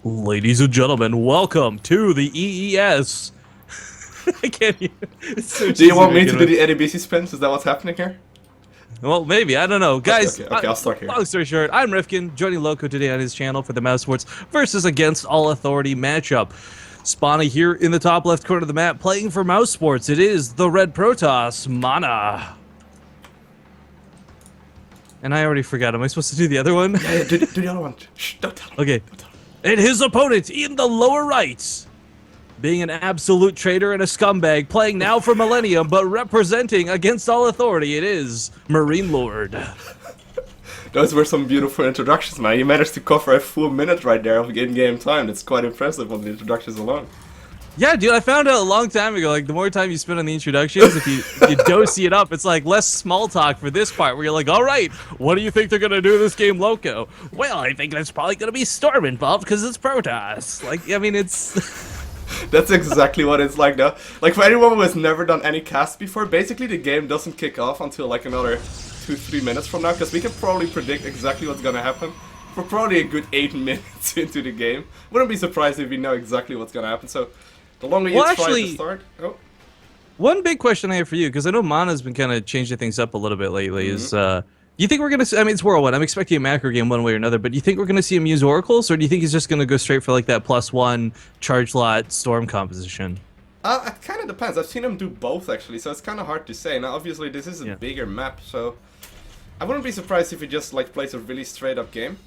Ladies and gentlemen, welcome to the EES. I can't hear. It's so Do you want cheesy me to do the Eddie BC spins? Is that what's happening here? Well, maybe. I don't know. Guys, Okay, I'll start here. Long story short, I'm RifKin, joining Lowko today on his channel for the Mouseports versus Against All Authority matchup. Spawning here in the top left corner of the map, playing for Mouseports. It is the Red Protoss, MaNa. And I already forgot. Am I supposed to do the other one? Yeah, do the other one. Shh, don't tell me. Okay. Don't tell me. And his opponent in the lower right, being an absolute traitor and a scumbag, playing now for Millennium, but representing Against All Authority, it is MarineLord. Those were some beautiful introductions, man. You managed to cover a full minute right there of in-game time. That's quite impressive on the introductions alone. Yeah, dude, I found out a long time ago, like, the more time you spend on the introductions, if you dosey it up, it's like less small talk for this part, where you're like, all right, what do you think they're going to do this game, Lowko? Well, I think there's probably going to be Storm involved, because it's Protoss. Like, I mean, it's... That's exactly what it's like, though. Like, for anyone who has never done any casts before, basically the game doesn't kick off until, like, another 2-3 minutes from now, because we can probably predict exactly what's going to happen. We're probably a good 8 minutes into the game. Wouldn't be surprised if we know exactly what's going to happen, so... The longer you try to start... Oh. One big question I have for you, because I know MaNa's been kind of changing things up a little bit lately, is, do you think we're going to... I mean, it's World 1. I'm expecting a macro game one way or another, but do you think we're going to see him use Oracles, or do you think he's just going to go straight for, like, that +1 charge lot Storm composition? It kind of depends. I've seen him do both, actually, so it's kind of hard to say. Now, obviously, this is a bigger map, so... I wouldn't be surprised if he just, like, plays a really straight-up game.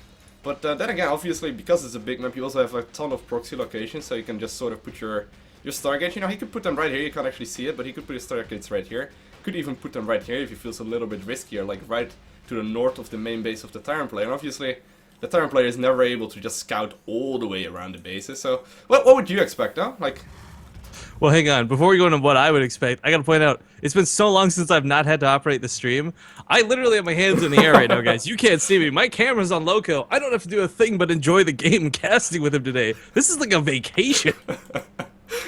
But then again, obviously, because it's a big map, you also have a ton of proxy locations, so you can just sort of put your Stargates. You know, he could put them right here, you can't actually see it, but he could put his Stargates right here. Could even put them right here if he feels a little bit riskier, like right to the north of the main base of the Terran player. And obviously, the Terran player is never able to just scout all the way around the bases, so... What would you expect, though? Like... Well, hang on. Before we go into what I would expect, I gotta point out, it's been so long since I've not had to operate the stream. I literally have my hands in the air right now, guys. You can't see me. My camera's on Lowko. I don't have to do a thing but enjoy the game casting with him today. This is like a vacation.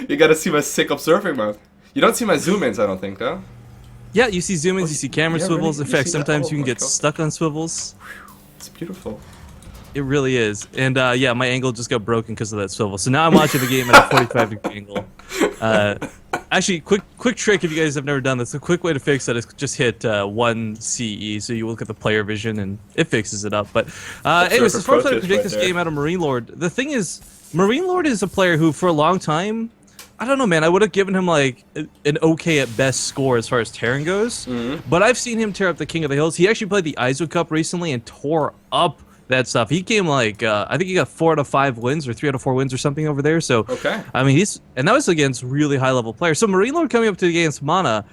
You gotta see my sick observing mode. You don't see my zoom-ins, I don't think, though. Yeah, you see zoom-ins, you see camera swivels. Really? In fact, sometimes you can get stuck on swivels. It's beautiful. It really is. And yeah, my angle just got broken because of that swivel. So now I'm watching the game at a 45-degree angle. Actually, quick trick if you guys have never done this. A quick way to fix that is just hit 1 CE, so you look at the player vision and it fixes it up. But anyways, as far as I predict this game out of MarineLord, the thing is, MarineLord is a player who, for a long time, I don't know, man, I would have given him like an okay at best score as far as Terran goes. But I've seen him tear up the King of the Hills. He actually played the ISO Cup recently and tore up that stuff. He came like, I think he got 4 out of 5 wins or 3 out of 4 wins or something over there. So, okay. I mean, and that was against really high level players. So MarineLord coming up to against MaNa,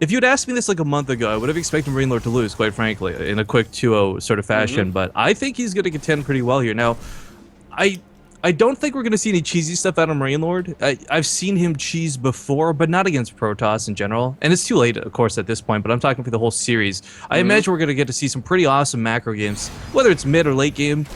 if you'd asked me this like a month ago, I would have expected MarineLord to lose, quite frankly, in a quick 2-0 sort of fashion. But I think he's going to contend pretty well here. Now, I don't think we're going to see any cheesy stuff out of MarineLord. I've seen him cheese before, but not against Protoss in general. And it's too late, of course, at this point, but I'm talking for the whole series. I imagine we're going to get to see some pretty awesome macro games, whether it's mid or late game.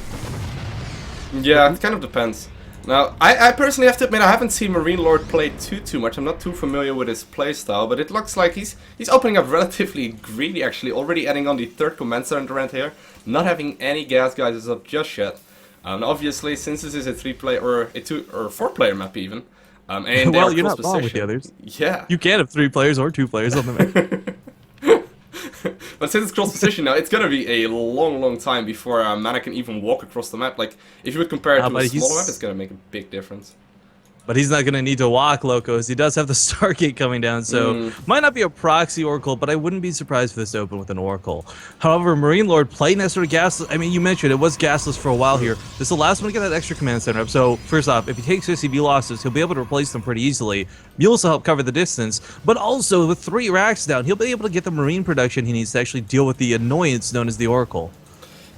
Yeah, it kind of depends. Now, I personally have to admit, I haven't seen MarineLord play too much. I'm not too familiar with his playstyle, but it looks like he's opening up relatively greedy, actually. Already adding on the 3rd command center right here. Not having any gas guys up just yet. Obviously, since this is a 3-player or a 2 or 4-player map even, and well, you're not wrong with the others. Yeah, you can have 3 players or 2 players on the map. But since it's cross position now, it's gonna be a long time before MaNa can even walk across the map. Like, if you would compare it to a smaller map, it's gonna make a big difference. But he's not going to need to walk, Lowko, he does have the Stargate coming down, so might not be a proxy Oracle, but I wouldn't be surprised for this to open with an Oracle. However, MarineLord playing that sort of gasless, I mean, you mentioned it was gasless for a while here. This is the last one to get that extra command center up, so first off, if he takes SCV losses, he'll be able to replace them pretty easily. You'll also help cover the distance, but also with 3 racks down, he'll be able to get the Marine production he needs to actually deal with the annoyance known as the Oracle.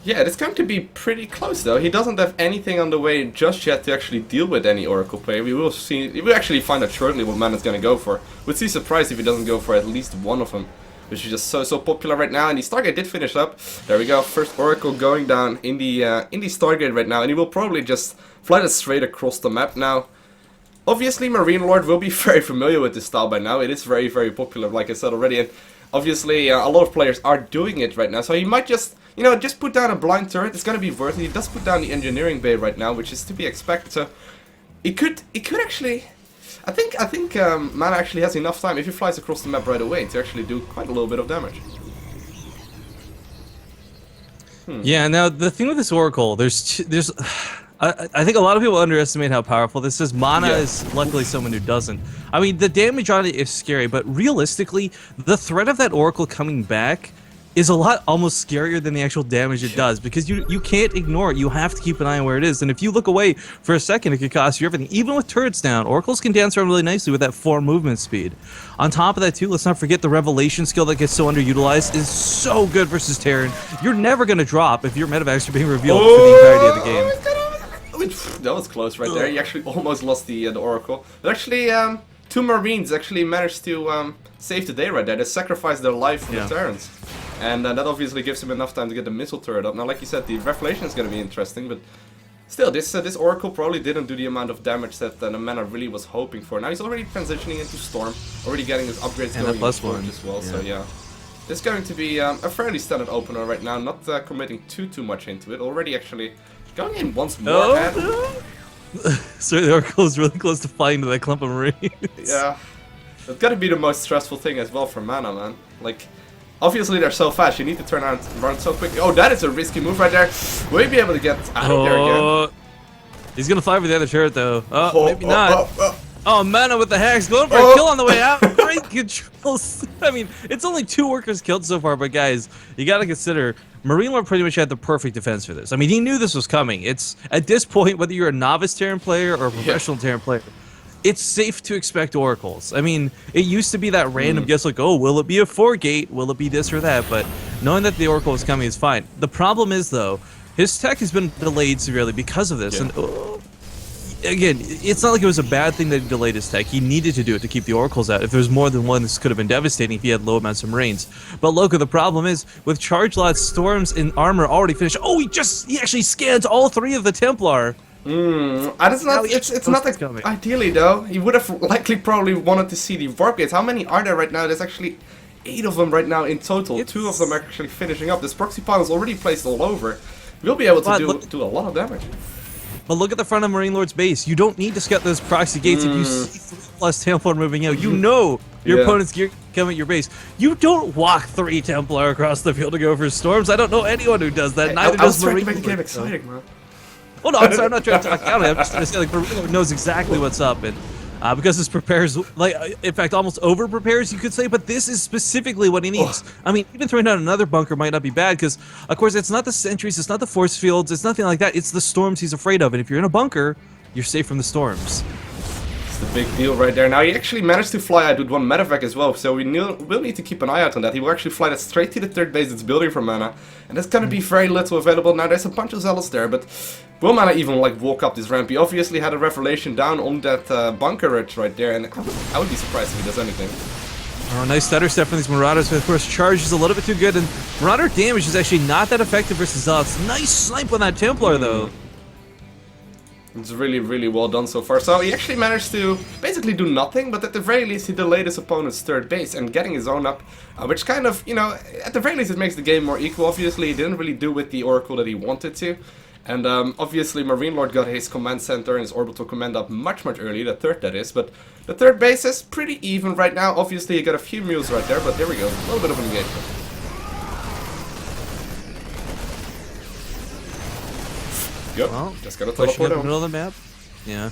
Yeah, it's going to be pretty close though. He doesn't have anything on the way just yet to actually deal with any Oracle player. We will see. We will actually find out shortly what MaNa's going to go for. Would be surprised if he doesn't go for at least one of them, which is just so popular right now. And the Stargate did finish up. There we go. First Oracle going down in the Stargate right now, and he will probably just fly it straight across the map now. Obviously, MarineLord will be very familiar with this style by now. It is very popular, like I said already, and obviously a lot of players are doing it right now. So he might just you know, just put down a blind turret. It's gonna be worth it. He does put down the engineering bay right now, which is to be expected. So it could actually. I think MaNa actually has enough time if he flies across the map right away to actually do quite a little bit of damage. Yeah. Now the thing with this Oracle, there's. I think a lot of people underestimate how powerful this is. MaNa is luckily someone who doesn't. I mean, the damage on it is scary, but realistically, the threat of that Oracle coming back is a lot almost scarier than the actual damage it does, because you can't ignore it. You have to keep an eye on where it is, and if you look away for a second, it could cost you everything. Even with turrets down, Oracles can dance around really nicely with that 4 movement speed. On top of that too, let's not forget the Revelation skill that gets so underutilized is so good versus Terran. You're never going to drop if your medevacs are being revealed for the entirety of the game. That was close right there. He actually almost lost the Oracle. But actually, 2 Marines actually managed to save the day right there. They sacrificed their life for the Terrans. And that obviously gives him enough time to get the missile turret up. Now, like you said, the Revelation is going to be interesting, but still, this Oracle probably didn't do the amount of damage that the MaNa really was hoping for. Now he's already transitioning into Storm, already getting his upgrades and going +1 as well, so yeah. This is going to be a fairly standard opener right now, not committing too much into it. Already actually going in once more. So the Oracle is really close to flying to that clump of Marines. Yeah. That's gotta be the most stressful thing as well for MaNa, man. Like, obviously they're so fast, you need to turn around and run so quick. Oh, that is a risky move right there. Will he be able to get out of there again? He's gonna fly for the other turret though. Maybe not. Oh, MaNa with the hacks, going for a kill on the way out. Great controls. I mean, it's only 2 workers killed so far, but guys, you gotta consider, MarineLord pretty much had the perfect defense for this. I mean, he knew this was coming. It's, at this point, whether you're a novice Terran player or a professional Terran player, it's safe to expect Oracles. I mean, it used to be that random guess like, oh, will it be a 4-gate? Will it be this or that? But knowing that the Oracle is coming is fine. The problem is, though, his tech has been delayed severely because of this. And again, it's not like it was a bad thing that he delayed his tech. He needed to do it to keep the Oracles out. If there was more than one, this could have been devastating if he had low amounts of Marines. But Lowko, the problem is, with charge lots, Storms, and armor already finished. Oh, he actually scans all 3 of the Templar. It's not like, ideally though, he would have likely probably wanted to see the warp gates. How many are there right now? There's actually 8 of them right now in total. 2 of them are actually finishing up. This proxy pile is already placed all over. We'll be able to do a lot of damage. But look at the front of MarineLord's base. You don't need to scout those proxy gates if you see 3+ Templar moving out. You know your opponent's gear coming at your base. You don't walk 3 Templar across the field to go for Storms. I don't know anyone who does that. Neither does MarineLord. I was trying to make the game exciting, man. Well, no, I'm not trying to talk down. I'm just trying to say, like, MarineLord knows exactly what's up, and because this prepares, like, in fact, almost over-prepares, you could say, but this is specifically what he needs. I mean, even throwing out another bunker might not be bad, because, of course, it's not the sentries, it's not the force fields, it's nothing like that. It's the storms he's afraid of, and if you're in a bunker, you're safe from the storms. The big deal right there. Now he actually managed to fly out with 1 medevac as well, so we'll need to keep an eye out on that. He will actually fly that straight to the 3rd base it's building for MaNa, and there's gonna be very little available. Now there's a bunch of zealots there, but will MaNa even like walk up this ramp? He obviously had a Revelation down on that bunker ridge right there, and I would be surprised if he does anything. Oh, nice stutter step from these Marauders, but of course charge is a little bit too good, and Marauder damage is actually not that effective versus zealots. Nice snipe on that Templar though. It's really, really well done so far. So he actually managed to basically do nothing, but at the very least he delayed his opponent's 3rd base and getting his own up, which kind of, you know, at the very least it makes the game more equal. Obviously he didn't really do with the Oracle that he wanted to, and obviously MarineLord got his command center and his orbital command up much earlier, the 3rd that is, but the 3rd base is pretty even right now. Obviously he got a few mules right there, but there we go, a little bit of an engagement. Yep, well, just gotta teleport up the middle of the map. Yeah.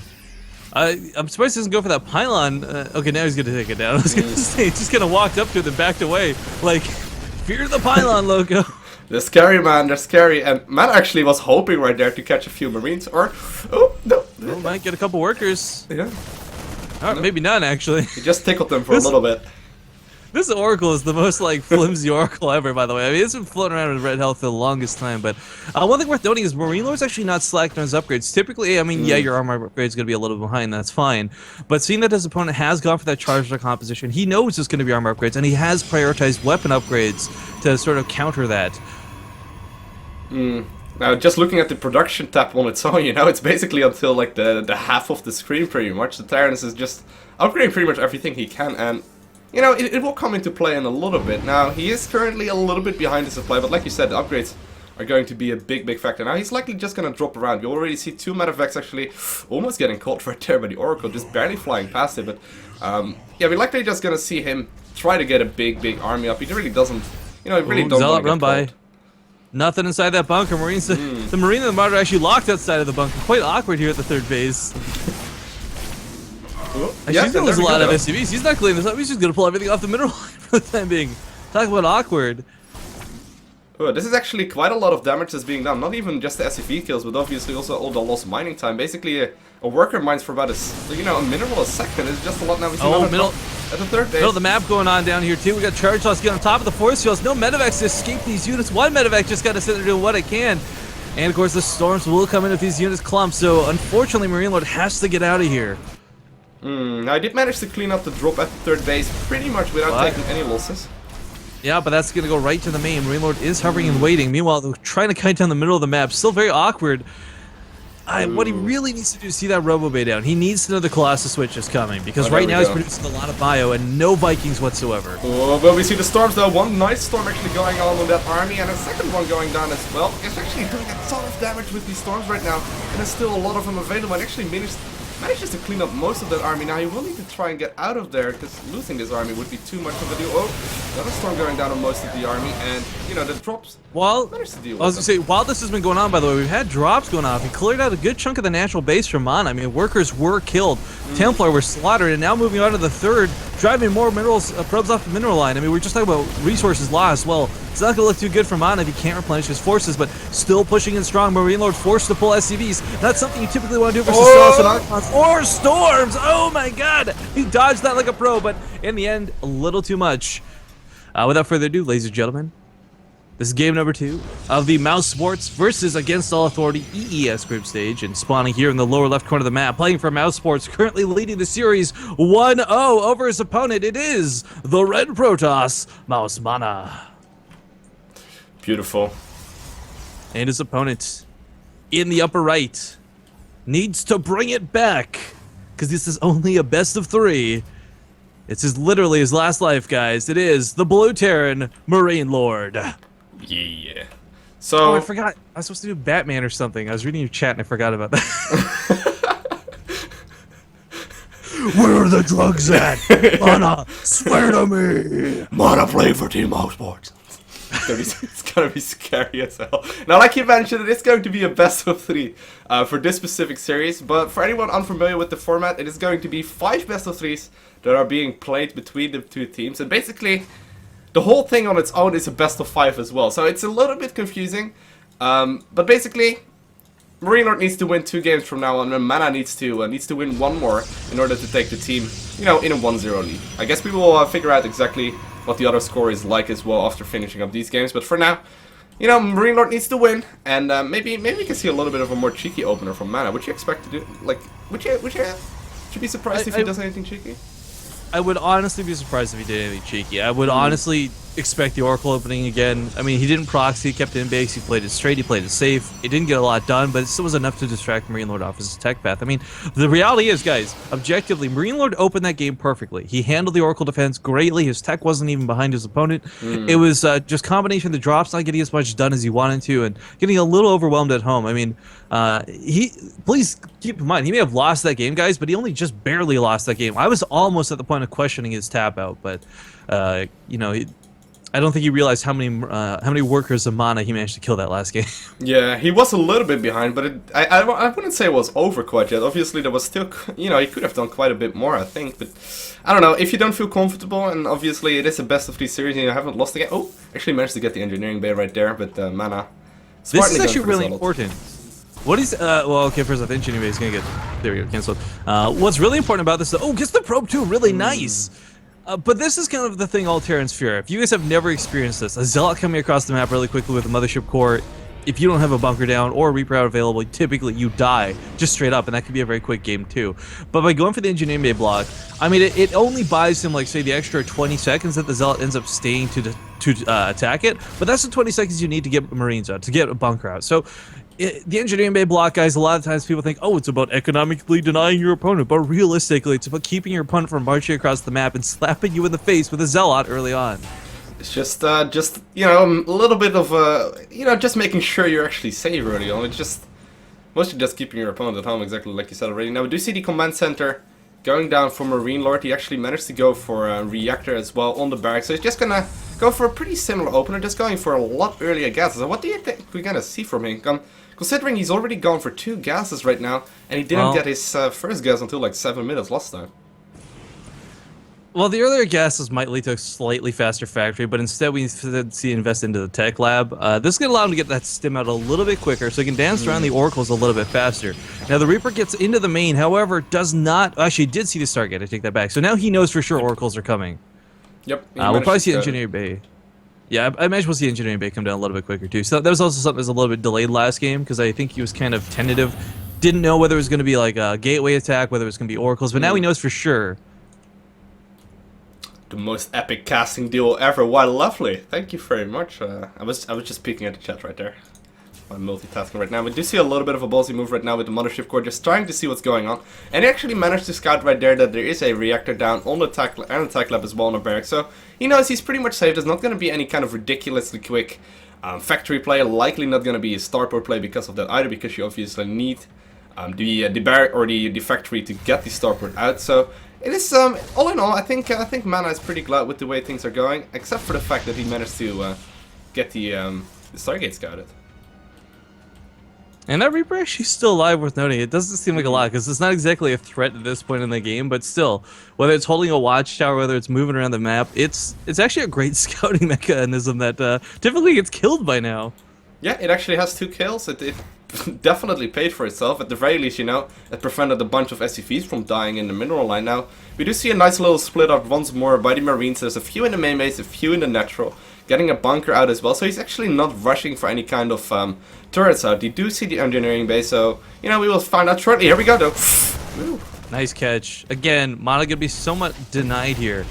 I'm surprised he doesn't go for that pylon. Okay, now he's gonna take it down. I was gonna say, he's just kinda walked up to it and backed away. Like, fear the pylon, Lowko. They're scary, man, they're scary. And MaNa actually was hoping right there to catch a few Marines, or... Oh, no. Well, might get a couple workers. Yeah. Alright, maybe none, actually. He just tickled them for a little bit. This Oracle is the most, like, flimsy Oracle ever, by the way. I mean, it's been floating around with red health for the longest time, but one thing worth noting is MarineLord's actually not slacking on his upgrades. Typically, I mean, yeah, your armor upgrade is going to be a little behind, that's fine. But seeing that his opponent has gone for that charge composition, he knows it's going to be armor upgrades, and he has prioritized weapon upgrades to sort of counter that. Now, just looking at the production tab on its own, you know, it's basically until, like, the half of the screen, pretty much. The Tyrannus is just upgrading pretty much everything he can, and... You know, it will come into play in a little bit. Now, he is currently a little bit behind the supply, but like you said, the upgrades are going to be a big factor. Now he's likely just going to drop around. We already see 2 medevacs actually almost getting caught right there by the Oracle, just barely flying past it. But yeah, we're likely just going to see him try to get a big army up. He really doesn't, you know, he really don't want to get caught. Nothing inside that bunker. Marines, the Marine and the Martyr actually locked outside of the bunker. Quite awkward here at the 3rd base. He's gonna lose a lot of SCVs. He's not cleaning this up. He's just gonna pull everything off the mineral line for the time being. Talk about awkward. Oh, this is actually quite a lot of damage that's being done. Not even just the SCV kills, but obviously also all the lost mining time. Basically, a worker mines for about a mineral a second. It's just a lot now. We see middle at the 3rd base. Middle of the map going on down here too. We got charge loss getting on top of the force fields. No medevacs to escape these units. One medevac just got to sit there doing what it can. And of course, the storms will come in if these units clump. So unfortunately, MarineLord has to get out of here. I did manage to clean up the drop at the 3rd base pretty much without taking any losses. Yeah, but that's going to go right to the main. MarineLord is hovering and waiting. Meanwhile, they're trying to kite down the middle of the map. Still very awkward. What he really needs to do is see that Robo Bay down. He needs to know the Colossus switch is coming, because right now he's producing a lot of bio and no Vikings whatsoever. Oh, well, we see the storms though. One nice storm actually going on with that army, and a second one going down as well. It's actually doing a ton of damage with these storms right now, and there's still a lot of them available, and actually manages to clean up most of that army. Now he will need to try and get out of there, because losing this army would be too much of a deal. Oh, another storm going down on most of the army, and you know, the drops managed to deal with I was going to say, while this has been going on, by the way, we've had drops going off. He cleared out a good chunk of the natural base from MaNa. I mean, workers were killed, Templar were slaughtered, and now moving on to the 3rd, driving more minerals probes off the mineral line. I mean, we're just talking about resources lost. Well, it's not going to look too good for MaNa if he can't replenish his forces, but still pushing in strong. MarineLord forced to pull SCVs. That's something you typically want to do versus Stealth and Archons or Storms. Oh my god! He dodged that like a pro, but in the end, a little too much. Without further ado, ladies and gentlemen, this is game number 2 of the Mouseports versus Against All Authority EES group stage, and spawning here in the lower left corner of the map, playing for Mouseports, currently leading the series 1-0 over his opponent. It is the Red Protoss, MaNa. Beautiful. And his opponent, in the upper right, needs to bring it back, because this is only a best of 3. It's literally his last life, guys. It is the Blue Terran MarineLord. Yeah. So I forgot. I was supposed to do Batman or something. I was reading your chat and I forgot about that. Where are the drugs at? MaNa, swear to me. MaNa play for Team Mouseports. It's gonna be scary as hell. Now, like you mentioned, it's going to be a best of 3 for this specific series. But for anyone unfamiliar with the format, it is going to be 5 best of 3s that are being played between the 2 teams. And basically, the whole thing on its own is a best of 5 as well. So it's a little bit confusing. But basically, MarineLord needs to win 2 games from now on, and MaNa needs to win 1 more in order to take the team, you know, in a 1-0 lead. I guess we will figure out exactly what the other score is like as well after finishing up these games. But for now, you know, MarineLord needs to win, and maybe we can see a little bit of a more cheeky opener from MaNa. Would you expect to do, like, would you be surprised if he does anything cheeky? I would honestly be surprised if he did anything cheeky. I would honestly expect the Oracle opening again. I mean, he didn't proxy, he kept it in base, he played it straight, he played it safe. It didn't get a lot done, but it still was enough to distract MarineLord off his attack path. I mean, the reality is, guys, objectively, MarineLord opened that game perfectly. He handled the Oracle defense greatly. His tech wasn't even behind his opponent. It was just combination of the drops, not getting as much done as he wanted to, and getting a little overwhelmed at home. I mean, please keep in mind, he may have lost that game, guys, but he only just barely lost that game. I was almost at the point of questioning his tap out, but, you know, I don't think he realized how many workers of MaNa he managed to kill that last game. Yeah, he was a little bit behind, but I wouldn't say it was over quite yet. Obviously, there was still, you know, he could have done quite a bit more, I think. But I don't know, if you don't feel comfortable, and obviously it is a best of 3 series and you haven't lost again. Oh, actually managed to get the engineering bay right there, but MaNa. This is actually really important. What is, well, okay, first off, the engineering bay is going to get, there we go, cancelled. What's really important about this, oh, gets the probe too, really nice. But this is kind of the thing all Terrans fear. If you guys have never experienced this, a Zealot coming across the map really quickly with a Mothership Core, if you don't have a bunker down or a Reaper out available, typically you die just straight up, and that could be a very quick game too. But by going for the Engineering Bay block, I mean, it only buys him, like, say, the extra 20 seconds that the Zealot ends up staying to attack it, but that's the 20 seconds you need to get Marines out, to get a bunker out. So the Engineering Bay block, guys, a lot of times people think, oh, it's about economically denying your opponent, but realistically, it's about keeping your opponent from marching across the map and slapping you in the face with a Zealot early on. It's just you know, a little bit of you know, just making sure you're actually safe early on. It's just mostly just keeping your opponent at home, exactly like you said already. Now we do see the command center going down for MarineLord. He actually managed to go for a reactor as well on the barracks. So he's just gonna go for a pretty similar opener, just going for a lot earlier gases. So what do you think we're gonna see from him? Considering he's already gone for 2 gases right now, and he didn't get his first gas until like 7 minutes last time. Well, the earlier gases might lead to a slightly faster factory, but instead we see invest into the tech lab. This is going to allow him to get that stim out a little bit quicker, so he can dance around the oracles a little bit faster. Now, the Reaper gets into the main, however, does not... Actually, did see the Stargate, I take that back. So now he knows for sure oracles are coming. Yep. We'll probably see Engineering Bay. Yeah, I imagine we'll see Engineering Bay come down a little bit quicker, too. So that was also something that was a little bit delayed last game, because I think he was kind of tentative. Didn't know whether it was going to be like a gateway attack, whether it was going to be oracles, but now he knows for sure. The most epic casting duel ever. Why, lovely. Thank you very much. I was just peeking at the chat right there. I'm multitasking right now. We do see a little bit of a ballsy move right now with the mothership core, just trying to see what's going on. And he actually managed to scout right there that there is a reactor down on the tech lab as well on the barracks. So he knows he's pretty much safe. There's not going to be any kind of ridiculously quick factory play. Likely not going to be a starport play because of that either, because you obviously need the barrack or the factory to get the starport out. So it is, all in all, I think MaNa is pretty glad with the way things are going, except for the fact that he managed to get the Stargate scouted. And that Reaper actually still alive, worth noting. It doesn't seem like a lot, because it's not exactly a threat at this point in the game, but still, whether it's holding a watchtower, whether it's moving around the map, it's actually a great scouting mechanism that typically gets killed by now. Yeah, it actually has 2 kills. It definitely paid for itself. At the very least, you know, it prevented a bunch of SCVs from dying in the mineral line. Now, we do see a nice little split up once more by the Marines. There's a few in the main base, a few in the natural. Getting a bunker out as well, so he's actually not rushing for any kind of turrets out. You do see the engineering base, so, you know, we will find out shortly. Here we go, though. Woo. Nice catch. Again, MaNa gonna be somewhat denied here.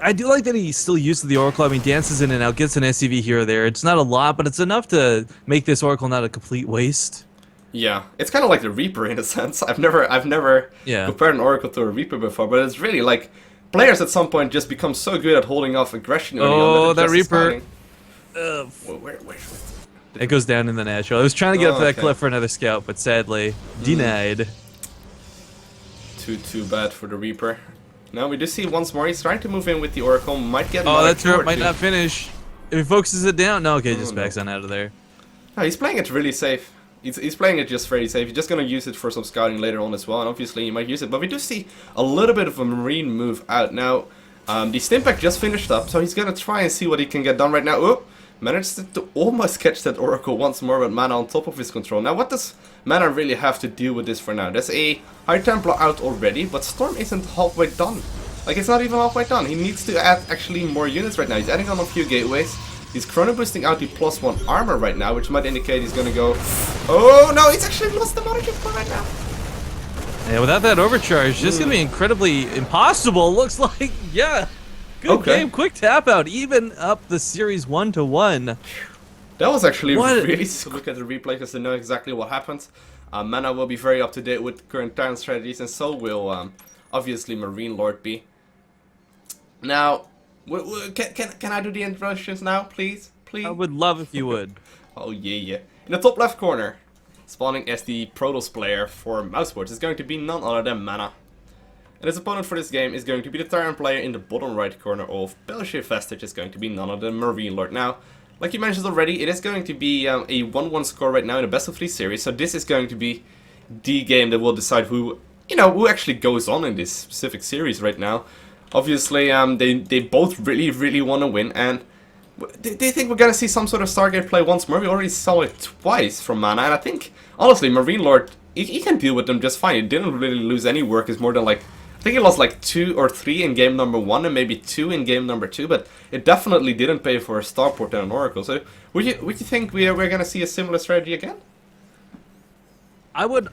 I do like that he's still used to the Oracle. I mean, dances in and out, gets an SCV here or there. It's not a lot, but it's enough to make this Oracle not a complete waste. Yeah, it's kind of like the Reaper in a sense. I've never compared an Oracle to a Reaper before, but it's really like players at some point just become so good at holding off aggression early on that Reaper. Where? It goes down in the natural. I was trying to get up to that cliff for another scout, but sadly, denied. Too bad for the Reaper. Now we do see once more he's trying to move in with the Oracle. Might get. Oh, that turret might not finish. If he focuses it down, no, okay, just backs on out of there. No, he's playing it really safe. He's playing it just very safe. He's just gonna use it for some scouting later on as well, and obviously he might use it. But we do see a little bit of a Marine move out now. The Stimpack just finished up, so he's gonna try and see what he can get done right now. Oh, managed to almost catch that Oracle once more with MaNa on top of his control. Now, what does MaNa really have to do with this for now? There's a High Templar out already, but Storm isn't halfway done. Like, it's not even halfway done. He needs to add actually more units right now. He's adding on a few gateways. He's chrono boosting out the +1 armor right now, which might indicate he's gonna go. Oh no, he's actually lost the mothership core right now. Yeah, without that overcharge, this is gonna be incredibly impossible. Looks like, yeah. Good game, quick tap out, even up the series 1-1. That was actually really to look at the replay because to know exactly what happened. MaNa will be very up to date with current turn strategies, and so will obviously MarineLord be. Now, can I do the introductions now, please? Please? I would love if you would. Oh yeah. In the top left corner, spawning as the Protoss player for Mouseports is going to be none other than MaNa. And his opponent for this game is going to be the Terran player in the bottom right corner of Belgian Vestige, is going to be none other than MarineLord. Now, like you mentioned already, it is going to be a 1-1 score right now in a best of 3 series, so this is going to be the game that will decide who actually goes on in this specific series right now. Obviously, they both really want to win, and do you think we're gonna see some sort of Stargate play once more? We already saw it twice from MaNa, and I think, honestly, MarineLord, he can deal with them just fine. He didn't really lose any work. It's more than like, I think he lost like 2 or 3 in game number 1 and maybe 2 in game number 2, but it definitely didn't pay for a starport and an Oracle. So, would you think we're gonna see a similar strategy again? I want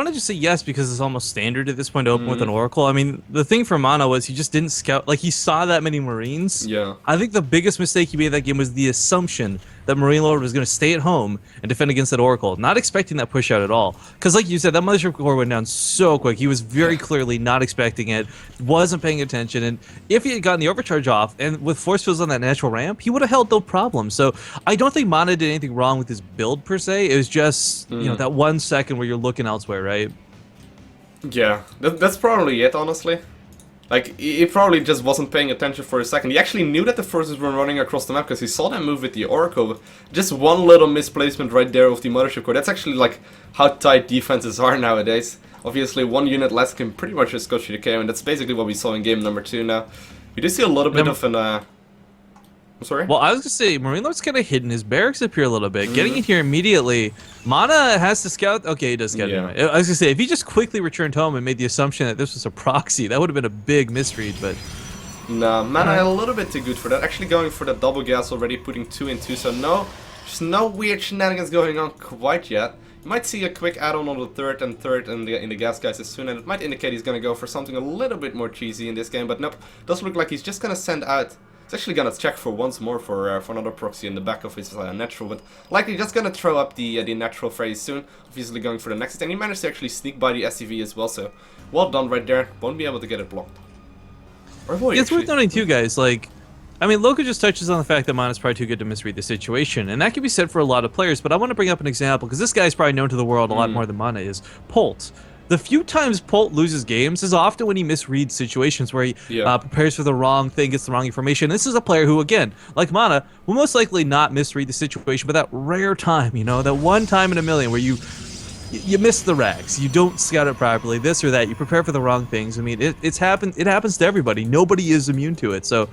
to just say yes, because it's almost standard at this point to open with an Oracle. I mean, the thing for MaNa was he just didn't scout, like he saw that many Marines. Yeah. I think the biggest mistake he made that game was the assumption that MarineLord was going to stay at home and defend against that Oracle, not expecting that push out at all. Because like you said, that Mothership core went down so quick. He was very clearly not expecting it, wasn't paying attention, and if he had gotten the overcharge off and with force fields on that natural ramp, he would have held no problem. So I don't think MaNa did anything wrong with his build per se. It was just you know, that 1 second where you're looking elsewhere, right? Yeah, that's probably it, honestly. Like, he probably just wasn't paying attention for a second. He actually knew that the forces were running across the map because he saw them move with the Oracle. Just one little misplacement right there of the Mothership core. That's actually like how tight defenses are nowadays. Obviously, one unit less can pretty much just scotch you the KO, and that's basically what we saw in game number 2 now. We do see a little bit of an... I'm sorry? Well, I was going to say, MarineLord's kind of hidden his barracks up here a little bit. Getting in here immediately, MaNa has to scout. Okay, he does scout anyway. I was going to say, if he just quickly returned home and made the assumption that this was a proxy, that would have been a big misread, but... Nah, MaNa a little bit too good for that. Actually going for the double gas already, putting 2 in 2, so there's no weird shenanigans going on quite yet. You might see a quick add-on on the third in the gas guys as soon, and it might indicate he's going to go for something a little bit more cheesy in this game, but nope. Doesn't look like he's just going to send out... He's actually gonna check for once more for another proxy in the back of his natural, but likely just gonna throw up the natural phrase soon. Obviously going for the next, and he managed to actually sneak by the SCV as well. So well done right there. Won't be able to get it blocked. Or will he it's worth noting too, guys. Like, I mean, Lowko just touches on the fact that MaNa's probably too good to misread the situation, and that can be said for a lot of players. But I want to bring up an example because this guy's probably known to the world a lot more than MaNa is. Polt. The few times Polt loses games is often when he misreads situations where he prepares for the wrong thing, gets the wrong information. This is a player who, again, like MaNa, will most likely not misread the situation, but that rare time, you know, that one time in a million where you miss the racks, you don't scout it properly, this or that, you prepare for the wrong things. I mean, it happens to everybody. Nobody is immune to it. So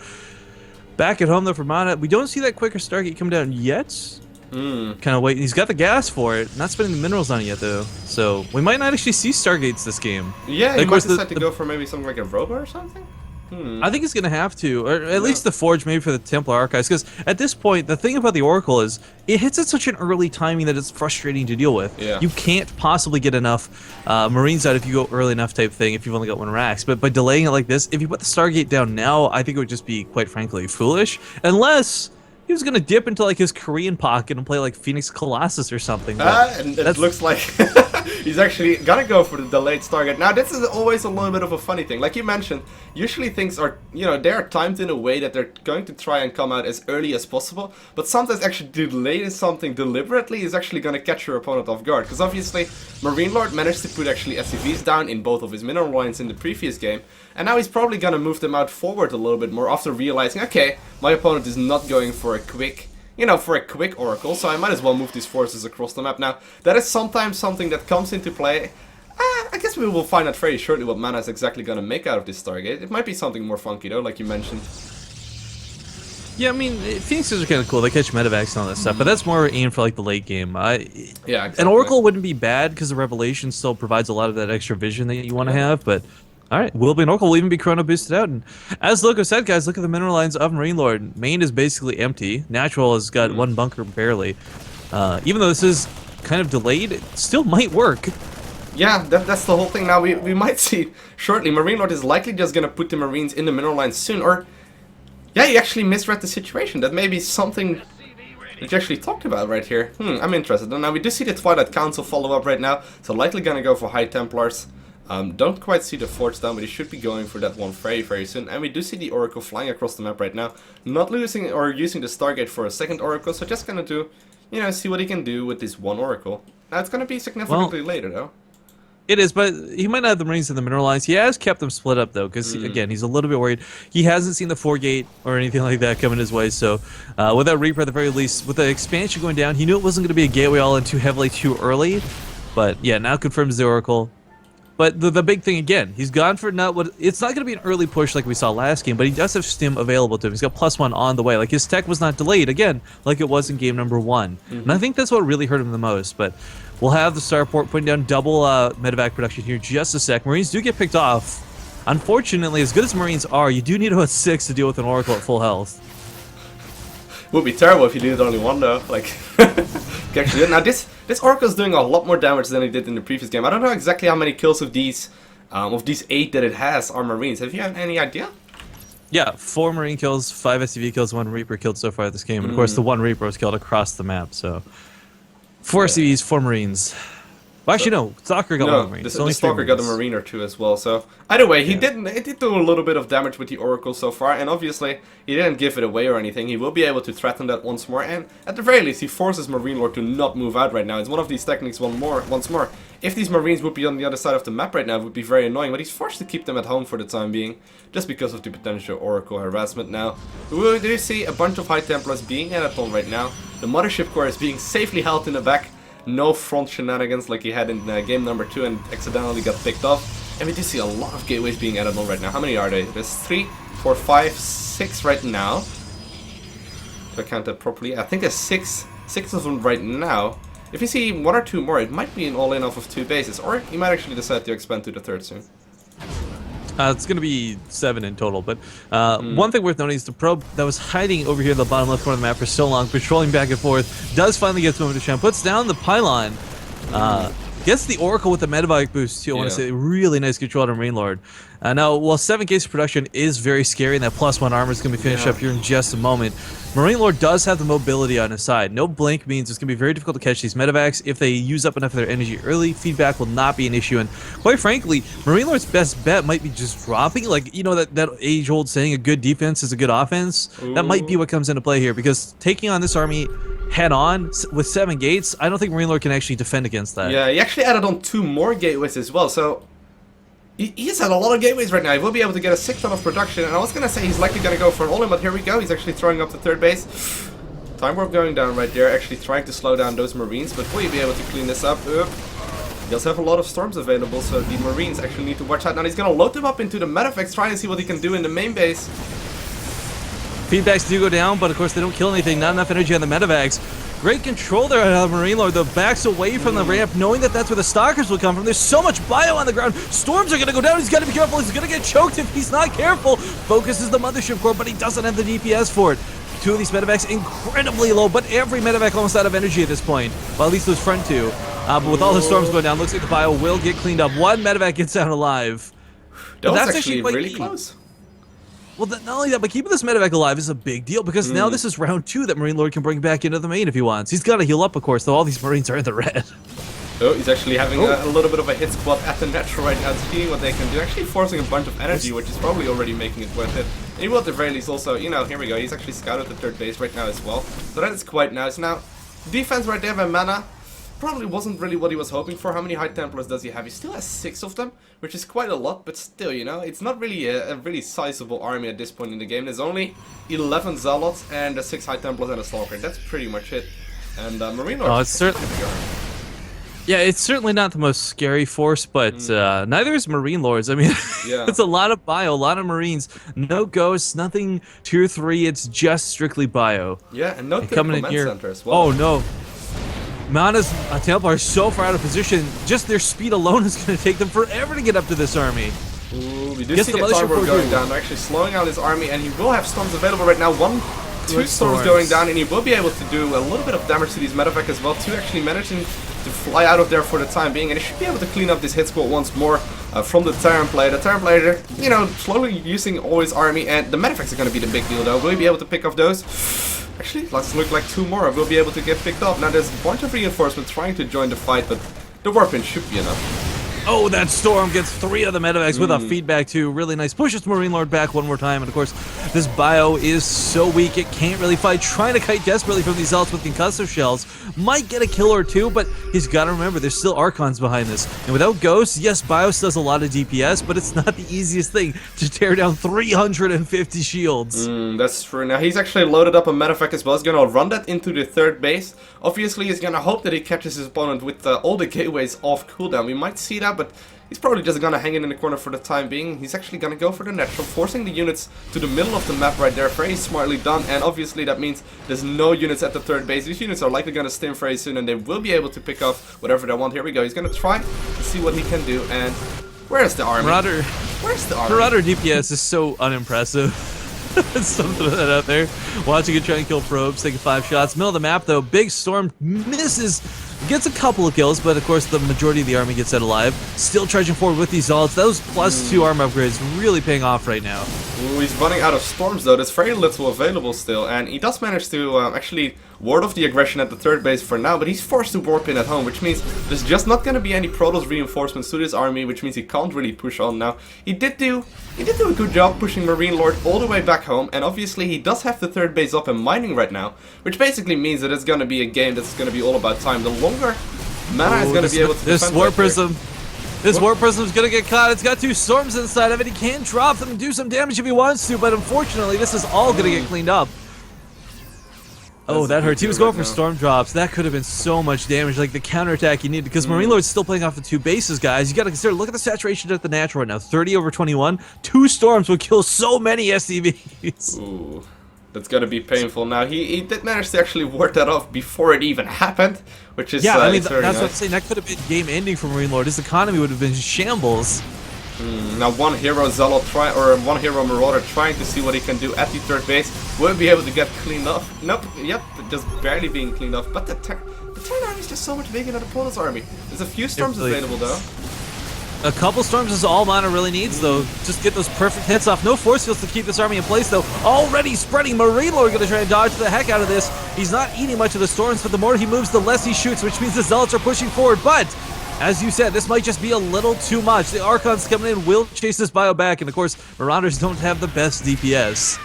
back at home, though, for MaNa, we don't see that quicker Stargate come down yet. Kind of waiting. He's got the gas for it. Not spending the minerals on it yet, though. So we might not actually see Stargates this game. Yeah, he might decide to go for maybe something like a robot or something? I think he's going to have to, or at least the Forge maybe for the Templar Archives, because at this point, the thing about the Oracle is, it hits at such an early timing that it's frustrating to deal with. Yeah. You can't possibly get enough Marines out if you go early enough type thing, if you've only got 1 racks, but by delaying it like this, if you put the Stargate down now, I think it would just be, quite frankly, foolish, unless... he was gonna dip into like his Korean pocket and play like Phoenix Colossus or something. And it looks like he's actually gonna go for the delayed Stargate. Now this is always a little bit of a funny thing. Like you mentioned, usually things are, you know, they are timed in a way that they're going to try and come out as early as possible. But sometimes actually delaying something deliberately is actually gonna catch your opponent off guard. Because obviously, MarineLord managed to put actually SCVs down in both of his mineral lines in the previous game. And now he's probably gonna move them out forward a little bit more after realizing, okay, my opponent is not going for a quick, you know, for a quick Oracle, so I might as well move these forces across the map. Now, that is sometimes something that comes into play. I guess we will find out very shortly what MaNa is exactly gonna make out of this Stargate. It might be something more funky though, like you mentioned. Yeah, I mean, Phoenixes are kind of cool. They catch medevacs and all that stuff, but that's more aimed for like the late game. Yeah, exactly. An Oracle wouldn't be bad because the Revelation still provides a lot of that extra vision that you want to have, but all right, will be an Oracle, will even be chrono boosted out. And as Lowko said, guys, look at the mineral lines of MarineLord. Main is basically empty. Natural has got 1 bunker barely. Even though this is kind of delayed, it still might work. Yeah, that's the whole thing. Now we might see shortly. MarineLord is likely just gonna put the Marines in the mineral lines soon, or yeah, you actually misread the situation. That may be something that you actually talked about right here. I'm interested. And now we do see the Twilight Council follow up right now, so likely gonna go for High Templars. Don't quite see the Forge down, but he should be going for that one very, very soon. And we do see the Oracle flying across the map right now. Not losing or using the Stargate for a second Oracle, so just gonna do, you know, see what he can do with this one Oracle. Now it's gonna be significantly later though. It is, but he might not have the Marines in the mineral lines. He has kept them split up though, because again, he's a little bit worried. He hasn't seen the 4-gate or anything like that coming his way, so with that Reaper at the very least, with the expansion going down, he knew it wasn't going to be a gateway all in too heavily too early. But yeah, now confirms the Oracle. But the big thing again, he's gone for not what it's not going to be an early push like we saw last game, but he does have stim available to him. He's got +1 on the way. Like his tech was not delayed again, like it was in game number 1. And I think that's what really hurt him the most. But we'll have the Starport putting down double medevac production here in just a sec. Marines do get picked off. Unfortunately, as good as Marines are, you do need about 6 to deal with an Oracle at full health. Would be terrible if you did only 1 though. Like, actually, now this Oracle's doing a lot more damage than it did in the previous game. I don't know exactly how many kills of these 8 that it has are Marines. Have you any idea? Yeah, 4 Marine kills, 5 SCV kills, 1 Reaper killed so far this game. And of course, the 1 Reaper was killed across the map, so... 4 SCVs, 4 Marines. Well, actually, no. Stalker got 1 Marine. The Stalker got a Marine or 2 as well, so... Either way, he did do a little bit of damage with the Oracle so far, and obviously, he didn't give it away or anything. He will be able to threaten that once more, and at the very least, he forces MarineLord to not move out right now. It's one of these techniques once more. If these Marines would be on the other side of the map right now, it would be very annoying, but he's forced to keep them at home for the time being, just because of the potential Oracle harassment now. We do see a bunch of High Templars being added on right now. The Mothership Core is being safely held in the back. No front shenanigans like he had in game number 2 and accidentally got picked off. And we do see a lot of gateways being added on right now. How many are they? There's 3, 4, 5, 6 right now. If I count that properly. I think there's 6 of them right now. If you see 1 or 2 more, it might be an all-in off of 2 bases. Or you might actually decide to expand to the 3rd soon. It's going to be 7 in total, but one thing worth noting is the probe that was hiding over here in the bottom left corner of the map for so long, patrolling back and forth, does finally get some of the champ, puts down the pylon, gets the Oracle with the metabolic boost too. I want to say really nice control out of MarineLord. Now, while 7 gates of production is very scary, and that +1 armor is going to be finished up here in just a moment, MarineLord does have the mobility on his side. No blink means it's going to be very difficult to catch these medevacs. If they use up enough of their energy early, feedback will not be an issue. And quite frankly, MarineLord's best bet might be just dropping. Like, you know, that age-old saying, a good defense is a good offense? Ooh. That might be what comes into play here, because taking on this army head-on with 7 gates, I don't think MarineLord can actually defend against that. Yeah, he actually added on 2 more gateways as well, so... He's had a lot of gateways right now. He will be able to get a 6 ton of production, and I was gonna say he's likely gonna go for an all-in, but here we go. He's actually throwing up the 3rd base. Time warp going down right there, actually trying to slow down those Marines, but will you be able to clean this up? He does have a lot of storms available, so the Marines actually need to watch out. Now he's gonna load them up into the medevacs, trying to see what he can do in the main base. Feedbacks do go down, but of course they don't kill anything. Not enough energy on the medevacs. Great control there out of MarineLord, though. Backs away from the ramp, knowing that that's where the Stalkers will come from. There's so much bio on the ground. Storms are going to go down. He's got to be careful. He's going to get choked if he's not careful. Focuses the Mothership Core, but he doesn't have the DPS for it. 2 of these medevacs incredibly low, but every medevac almost out of energy at this point. Well, at least those front 2. But with all the storms going down, looks like the bio will get cleaned up. 1 medevac gets out alive. That was actually really close. Well, not only that, but keeping this medevac alive is a big deal, because now this is round 2 that MarineLord can bring back into the main if he wants. He's got to heal up, of course, though all these Marines are in the red. Oh, he's actually having a little bit of a hit squad at the natural right now, seeing what they can do. Actually forcing a bunch of energy, which is probably already making it worth it. And he will at the very least also, you know, here we go. He's actually scouted the 3rd base right now as well. So that is quite nice. Now, defense right there by MaNa probably wasn't really what he was hoping for. How many High Templars does he have? He still has 6 of them, which is quite a lot, but still, you know, it's not really a really sizable army at this point in the game. There's only 11 Zealots and 6 High Templars and a Stalker. That's pretty much it. And MarineLord... Oh, it's certainly... Yeah, it's certainly not the most scary force, but neither is MarineLords. I mean, it's a lot of bio, a lot of Marines. No ghosts, nothing tier 3, it's just strictly bio. Yeah, and no command center as well. Oh, no. MaNa's Templar are so far out of position, just their speed alone is going to take them forever to get up to this army. Ooh, we do see the time warp going down. They're actually slowing out his army, and he will have storms available right now. 2 storms going down, and he will be able to do a little bit of damage to these medevac as well. 2 actually managing to fly out of there for the time being, and he should be able to clean up this hit squad once more from the Terran player. The Terran player, you know, slowly using all his army, and the medevacs are going to be the big deal, though. Will he be able to pick off those? Actually, let's look like 2 more will be able to get picked up. Now there's a bunch of reinforcements trying to join the fight, but the warpin should be enough. Oh, that storm gets 3 of the medevacs with a feedback too. Really nice. Pushes MarineLord back one more time. And of course, this bio is so weak, it can't really fight. Trying to kite desperately from these Zealots with concussive shells. Might get a kill or 2, but he's got to remember, there's still Archons behind this. And without Ghosts, yes, Bios does a lot of DPS, but it's not the easiest thing to tear down 350 shields. That's true. Now, he's actually loaded up a medevac as well. He's going to run that into the 3rd base. Obviously, he's going to hope that he catches his opponent with all the gateways off cooldown. We might see that, but he's probably just going to hang it in the corner for the time being. He's actually going to go for the natural, forcing the units to the middle of the map right there. Very smartly done, and obviously that means there's no units at the 3rd base. These units are likely going to stim very soon, and they will be able to pick up whatever they want. Here we go. He's going to try to see what he can do, and where's the army? Where's the army? Marauder DPS is so unimpressive. It's something of that out there. Watching it try and kill probes, taking 5 shots. Middle of the map, though, big storm misses Gets a couple of kills, but of course the majority of the army gets out alive. Still charging forward with these zealots. Those +2 armor upgrades really paying off right now. Ooh, he's running out of storms though. There's very little available still, and he does manage to actually ward off the aggression at the third base for now, but he's forced to warp in at home, which means there's just not going to be any Protoss reinforcements to this army, which means he can't really push on now. He did do a good job pushing MarineLord all the way back home, and obviously he does have the third base up and mining right now, which basically means that it's going to be a game that's going to be all about time. The longer MaNa is going to be able to this Warp Prism. This Warp Prism is going to get caught. It's got 2 storms inside of it. He can drop them and do some damage if he wants to, but unfortunately this is all going to get cleaned up. Oh, that hurts. He was going for storm drops. That could have been so much damage, like the counterattack you need, because MarineLord's still playing off the 2 bases, guys. You got to consider, look at the saturation at the natural right now, 30/21. 2 storms would kill so many SCVs. Ooh, that's going to be painful. Now, he did manage to actually ward that off before it even happened, which is yeah, I mean, that's nice. what I'm saying. That could have been game ending for MarineLord. His economy would have been shambles. Now one hero Zealot one hero Marauder trying to see what he can do at the third base. Won't be able to get cleaned up. Nope, yep, just barely being cleaned off. But the Terran army is just so much bigger than the Protoss army. There's a few storms available though. A couple storms is all MaNa really needs though. Just get those perfect hits off. No force fields to keep this army in place though. Already spreading. MarineLord gonna try and dodge the heck out of this. He's not eating much of the storms, but the more he moves, the less he shoots, which means the Zealots are pushing forward. But as you said, this might just be a little too much. The Archons coming in will chase this bio back, and of course, Marauders don't have the best DPS.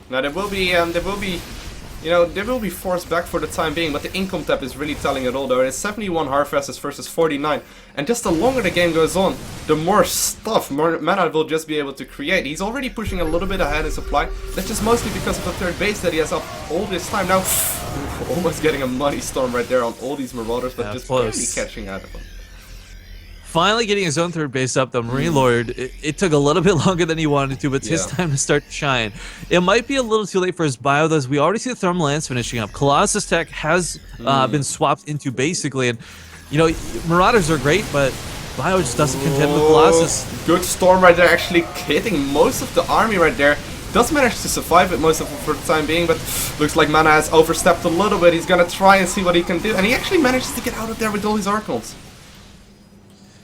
Now they will be, they will be forced back for the time being, but the income tap is really telling it all though. It's 71 Harfests versus 49, and just the longer the game goes on, the more stuff MaNa will just be able to create. He's already pushing a little bit ahead in supply. That's just mostly because of the third base that he has up all this time. Now, almost getting a muddy storm right there on all these Marauders, but just barely catching out of them. Finally getting his own third base up, though. MarineLord, it took a little bit longer than he wanted to, but it's his time to start to shine. It might be a little too late for his bio, though, as we already see the Thermal Lance finishing up. Colossus Tech has been swapped into, basically, and, you know, Marauders are great, but bio just doesn't contend with Colossus. Good storm right there, actually hitting most of the army right there. Does manage to survive it most of it for the time being, but looks like MaNa has overstepped a little bit. He's gonna try and see what he can do, and he actually manages to get out of there with all his Archons.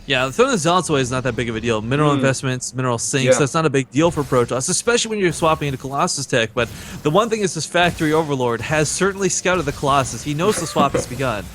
Yeah, throwing the Zealots away is not that big of a deal. Mineral investments, mineral sinks, that's not a big deal for Protoss, especially when you're swapping into Colossus Tech. But the one thing is this Factory Overlord has certainly scouted the Colossus. He knows the swap has begun.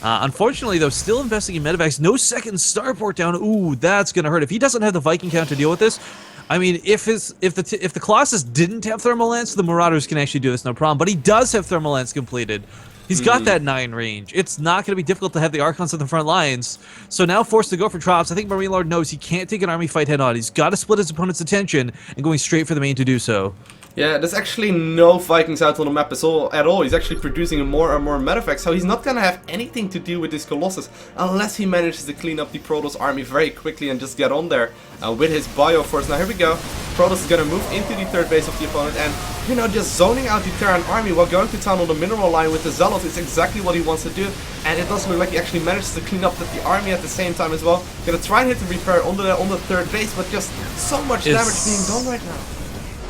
Unfortunately, though, still investing in medevacs. No second starport down. Ooh, that's going to hurt. If he doesn't have the Viking count to deal with this, I mean, if the Colossus didn't have Thermal Lance, the Marauders can actually do this, no problem. But he does have Thermal Lance completed. He's got that 9 range. It's not going to be difficult to have the Archons on the front lines. So now forced to go for drops. I think MarineLord knows he can't take an army fight head on. He's got to split his opponent's attention and going straight for the main to do so. Yeah, there's actually no Vikings out on the map at all. He's actually producing more and more medevacs, so he's not gonna have anything to do with this Colossus unless he manages to clean up the Protoss army very quickly and just get on there with his bio force. Now here we go. Protoss is gonna move into the third base of the opponent, and you know, just zoning out the Terran army while going to town on the mineral line with the Zealots is exactly what he wants to do. And it does look like he actually manages to clean up the army at the same time as well. Gonna try and hit the repair on the third base, but just so much damage being done right now.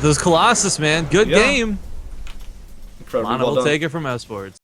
Those Colossus, man. Good game. Incredibly MaNa will take it from Mouseports.